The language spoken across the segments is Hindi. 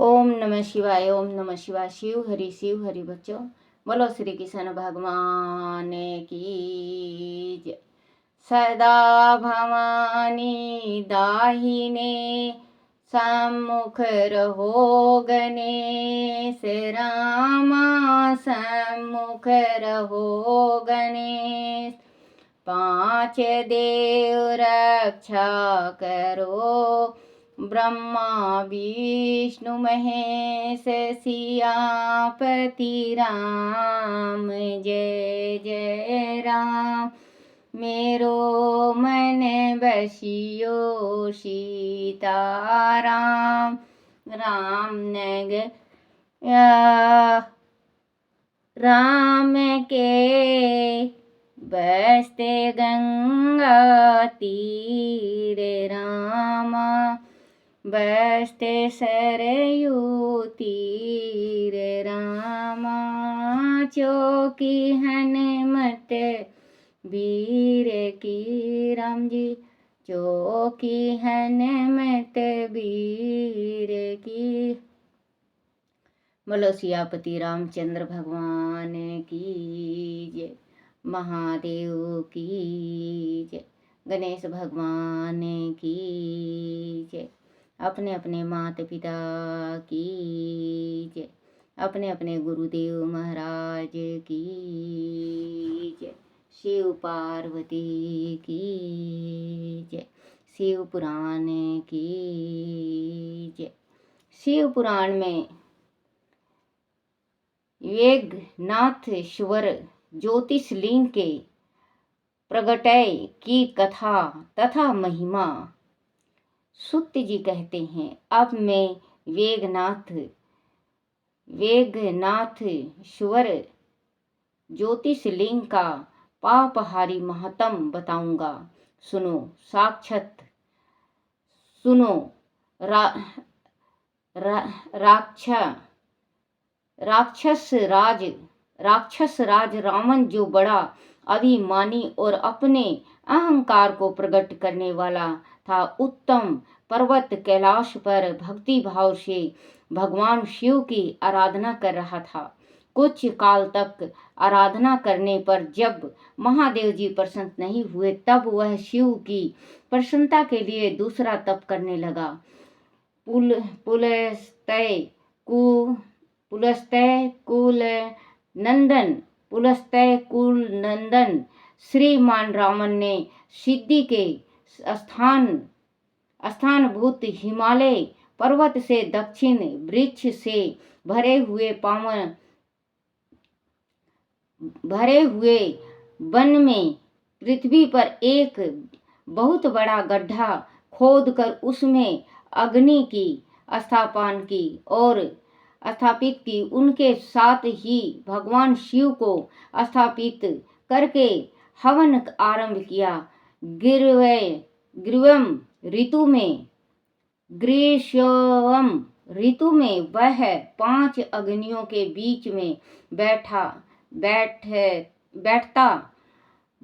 ओम नमः शिवाय। ओम नमः शिवाय। शिव हरि बच्चों, बोलो श्री कृष्ण भगवान की जय। सदा भवानी दाहिने सम्मुख रहो गणेश रामा, सम्मुख रहो गणेश। पांच देव रक्षा करो, ब्रह्मा विष्णु महेश सियापति राम। जय जय राम। मेरो मन बसियो सीताराम। राम के बसते गंगा तीर रामा, बसते सरयू तीर रामा। चौकी हनुमत वीर की राम जी, चौकी हनुमत वीर की। बोलो सियापति रामचंद्र भगवान की जय। महादेव की जय। गणेश भगवान की जय। अपने अपने माता पिता की जय। अपने अपने गुरुदेव महाराज की जय। शिव पार्वती की जय। शिव पुराण की जय। शिव पुराण में वेगनाथेश्वर ज्योतिषलिंग के प्रगटय की कथा तथा महिमा सूत जी कहते हैं। अब मैं वेगनाथेश्वर ज्योतिषलिंग का पापहारी महत्म बताऊंगा। सुनो साक्षात सुनो। राक्षस राज रावण जो बड़ा अभिमानी और अपने अहंकार को प्रकट करने वाला था, उत्तम पर्वत कैलाश पर भक्ति भाव से भगवान शिव की आराधना कर रहा था। कुछ काल तक आराधना करने पर जब महादेव जी प्रसन्न नहीं हुए, तब वह शिव की प्रसन्नता के लिए दूसरा तप करने लगा। पुलस्त्य कुल नंदन श्रीमान रावण ने सिद्धि के स्थानभूत हिमालय पर्वत से दक्षिण वृक्ष से भरे हुए वन में पृथ्वी पर एक बहुत बड़ा गड्ढा खोदकर उसमें अग्नि की स्थापित की। उनके साथ ही भगवान शिव को स्थापित करके हवन आरंभ किया। ग्रीष्म ऋतु में वह 5 अग्नियों के बीच में बैठता।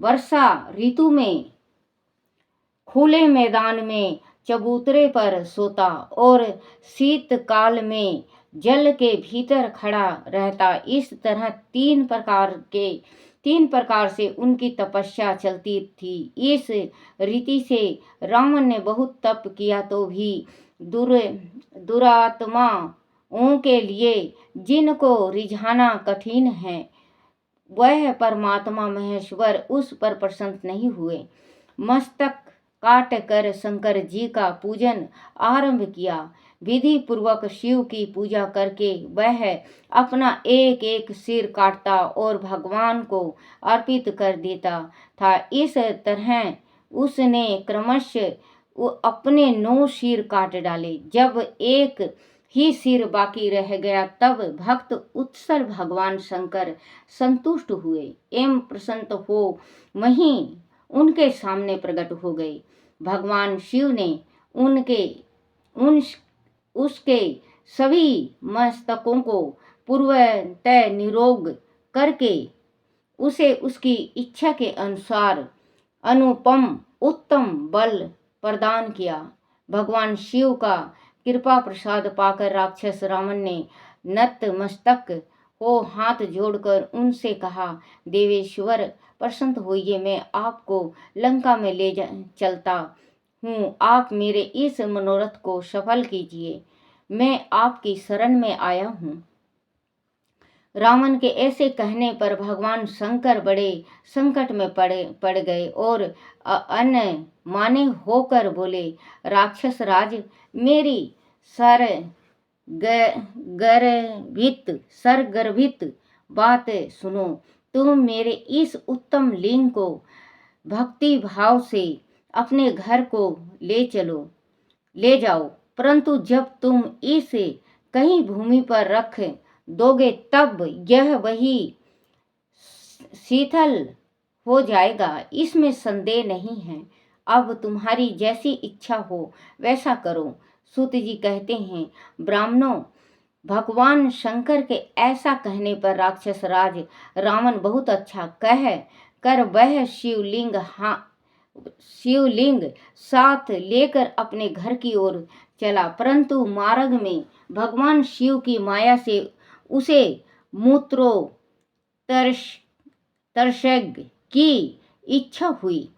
वर्षा ऋतु में खुले मैदान में चबूतरे पर सोता और शीतकाल में जल के भीतर खड़ा रहता। इस तरह 3 प्रकार से उनकी तपस्या चलती थी। इस रीति से रावण ने बहुत तप किया तो भी दुरात्माओं के लिए जिनको रिझाना कठिन है, वह परमात्मा महेश्वर उस पर प्रसन्न नहीं हुए। मस्तक काट कर शंकर जी का पूजन आरंभ किया। विधि पूर्वक शिव की पूजा करके वह अपना एक एक सिर काटता और भगवान को अर्पित कर देता था। इस तरह उसने क्रमशः अपने 9 सिर काट डाले। जब एक ही सिर बाकी रह गया, तब भक्त उत्सल भगवान शंकर संतुष्ट हुए एवं प्रसन्न हो वहीं उनके सामने प्रकट हो गए। भगवान शिव ने उसके सभी मस्तकों को पूर्वतः निरोग करके उसे उसकी इच्छा के अनुसार अनुपम उत्तम बल प्रदान किया। भगवान शिव का कृपा प्रसाद पाकर राक्षस रावण ने नतमस्तक हो हाथ जोड़कर उनसे कहा, देवेश्वर प्रसन्न होइए, मैं आपको लंका में ले चलता हूँ। आप मेरे इस मनोरथ को सफल कीजिए, मैं आपकी शरण में आया हूँ। रावण के ऐसे कहने पर भगवान शंकर बड़े संकट में पड़ गए और अनमाने होकर बोले, राक्षस राज, मेरी सरगर्भित बात सुनो। तुम मेरे इस उत्तम लिंग को भक्ति भाव से अपने घर को ले जाओ, परंतु जब तुम इसे कहीं भूमि पर रख दोगे तब यह वही शीतल हो जाएगा, इसमें संदेह नहीं है। अब तुम्हारी जैसी इच्छा हो वैसा करो। सूत जी कहते हैं, ब्राह्मणों, भगवान शंकर के ऐसा कहने पर राक्षस राज रावण बहुत अच्छा कह कर वह शिवलिंग साथ लेकर अपने घर की ओर चला, परंतु मार्ग में भगवान शिव की माया से उसे मूत्रो तरसग की इच्छा हुई।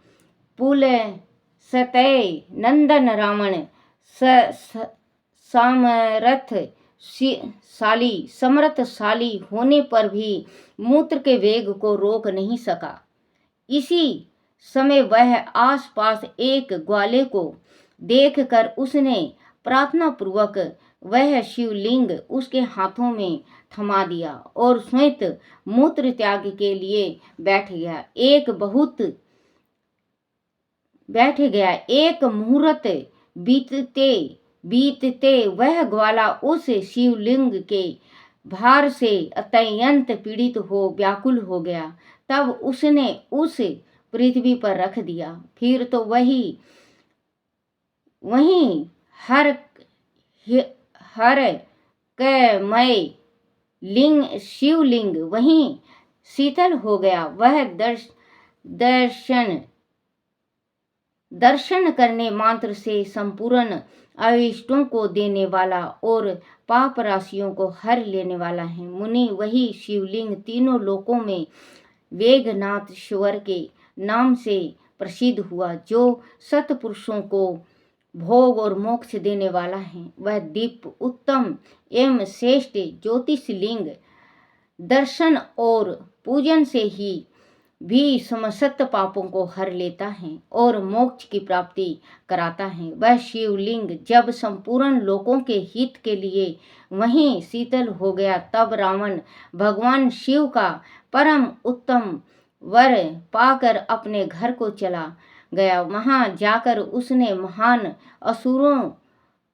पुलस्त्य नंदन रावण समर्थशाली होने पर भी मूत्र के वेग को रोक नहीं सका। इसी समय वह आसपास एक ग्वाले को देखकर उसने प्रार्थना पूर्वक वह शिवलिंग उसके हाथों में थमा दिया और स्वयं मूत्र त्याग के लिए बैठ गया। एक मुहूर्त बीतते वह ग्वाला उस शिवलिंग के भार से अत्यंत पीड़ित हो व्याकुल हो गया। तब उसने उस पृथ्वी पर रख दिया। फिर तो वहीं हरकमय शिवलिंग वहीं शीतल हो गया। वह दर्शन करने मात्र से संपूर्ण अविष्टों को देने वाला और पाप राशियों को हर लेने वाला है। मुनि, वही शिवलिंग तीनों लोकों में वेगनाथेश्वर के नाम से प्रसिद्ध हुआ, जो सत्पुरुषों को भोग और मोक्ष देने वाला है। वह दिव्य, उत्तम एवं श्रेष्ठ ज्योतिषलिंग दर्शन और पूजन से ही भी समस्त पापों को हर लेता है और मोक्ष की प्राप्ति कराता है। वह शिवलिंग जब संपूर्ण लोकों के हित के लिए वहीं शीतल हो गया, तब रावण भगवान शिव का परम उत्तम वर पाकर अपने घर को चला गया। वहां जाकर उसने महान असुरों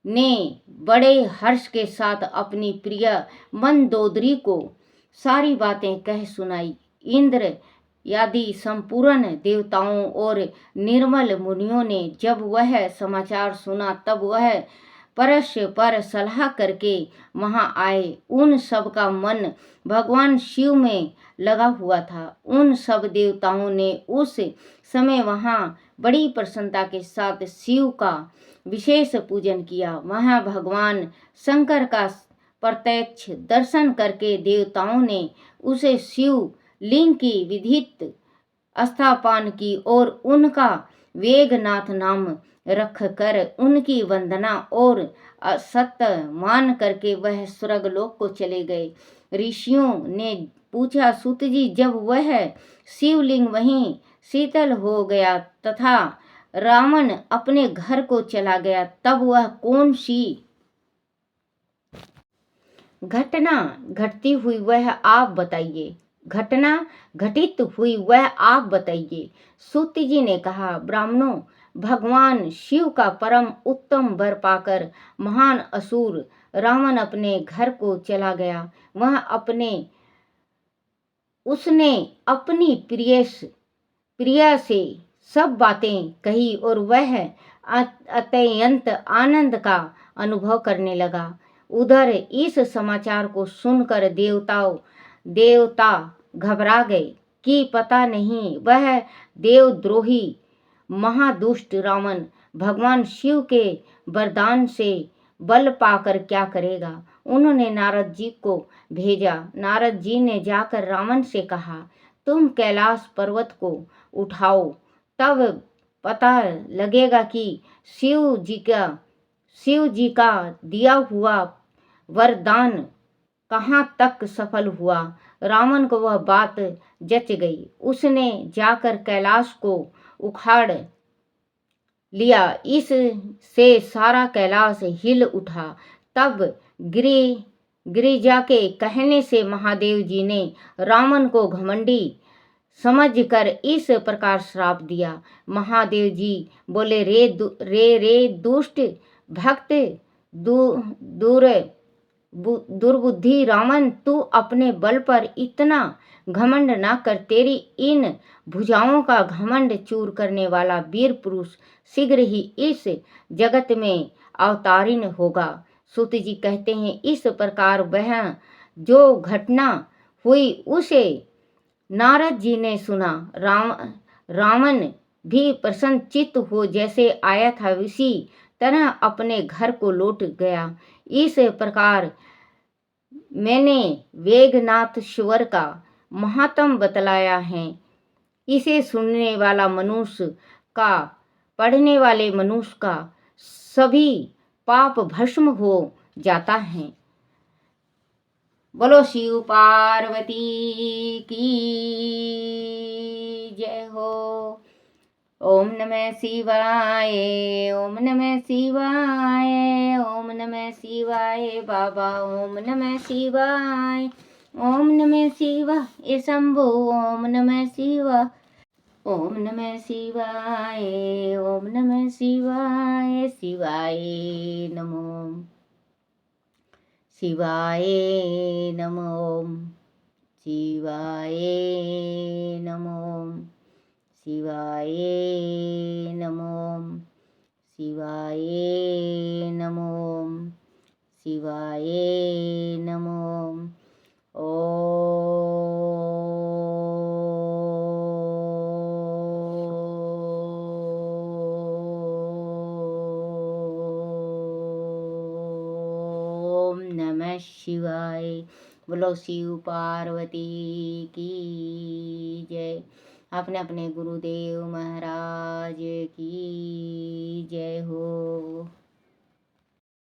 ने बड़े हर्ष के साथ अपनी प्रिय मंदोदरी को सारी बातें कह सुनाई। इंद्र आदि संपूर्ण देवताओं और निर्मल मुनियों ने जब वह समाचार सुना तब वह परस्पर सलाह करके वहां आए। उन सब का मन भगवान शिव में लगा हुआ था। उन सब देवताओं ने उस समय वहां बड़ी प्रसन्नता के साथ शिव का विशेष पूजन किया। वहां भगवान शंकर का प्रत्यक्ष दर्शन करके देवताओं ने उसे शिव लिंग की विधित स्थापना की और उनका वेगनाथ नाम रख कर उनकी वंदना और सत्य मान करके वह स्वर्गलोक को चले गए। ऋषियों ने पूछा, सूत जी, जब वह शिवलिंग वहीं शीतल हो गया तथा रावण अपने घर को चला गया, तब वह कौन सी घटना घटित हुई वह आप बताइए। सूत जी ने कहा, ब्राह्मणों, भगवान शिव का परम उत्तम वर पाकर महान असुर रावण अपने घर को चला गया। उसने अपनी प्रिया से सब बातें कही और वह अत्यंत आनंद का अनुभव करने लगा। उधर इस समाचार को सुनकर देवता घबरा गए कि पता नहीं वह देवद्रोही महादुष्ट रावण भगवान शिव के वरदान से बल पाकर क्या करेगा। उन्होंने नारद जी को भेजा। नारद जी ने जाकर रावण से कहा, तुम कैलाश पर्वत को उठाओ, तब पता लगेगा कि शिव जी का दिया हुआ वरदान कहाँ तक सफल हुआ। रावण को वह बात जच गई। उसने जाकर कैलाश को उखाड़ लिया। इससे सारा कैलाश हिल उठा। तब गिरिजा के कहने से महादेव जी ने रावण को घमंडी समझकर इस प्रकार श्राप दिया। महादेव जी बोले, रे दुष्ट भक्त दुर्बुद्धि रावण, तू अपने बल पर इतना घमंड ना कर। तेरी इन भुजाओं का घमंड चूर करने वाला वीर पुरुष शीघ्र ही इस जगत में अवतारित होगा। सूत जी कहते हैं, इस प्रकार वह जो घटना हुई उसे नारद जी ने सुना। रावण भी प्रसन्नचित्त हो जैसे आया था उसी तरह अपने घर को लौट गया। इस प्रकार मैंने वेगनाथेश्वर का महात्म बतलाया है। इसे सुनने वाला मनुष्य का, पढ़ने वाले मनुष्य का सभी पाप भस्म हो जाता है। बोलो शिव पार्वती की जय हो। ओम नमः शिवाय, ओम नमः शिवाय, ओम नमः शिवाय बाबा, ओम नमः शिवाय, ओम नमः शिवाय शंभो, ओम नमः शिवाय, ओम नमः शिवाय, ओम नमः शिवाय, शिवाय नमो, शिवाय नमो, शिवाय नमो, शिवाय नमो, शिवाय नमो, शिवाय नमो। ओम नमः शिवाय। बोलो शिव पार्वती की जय। अपने अपने गुरुदेव महाराज की जय हो।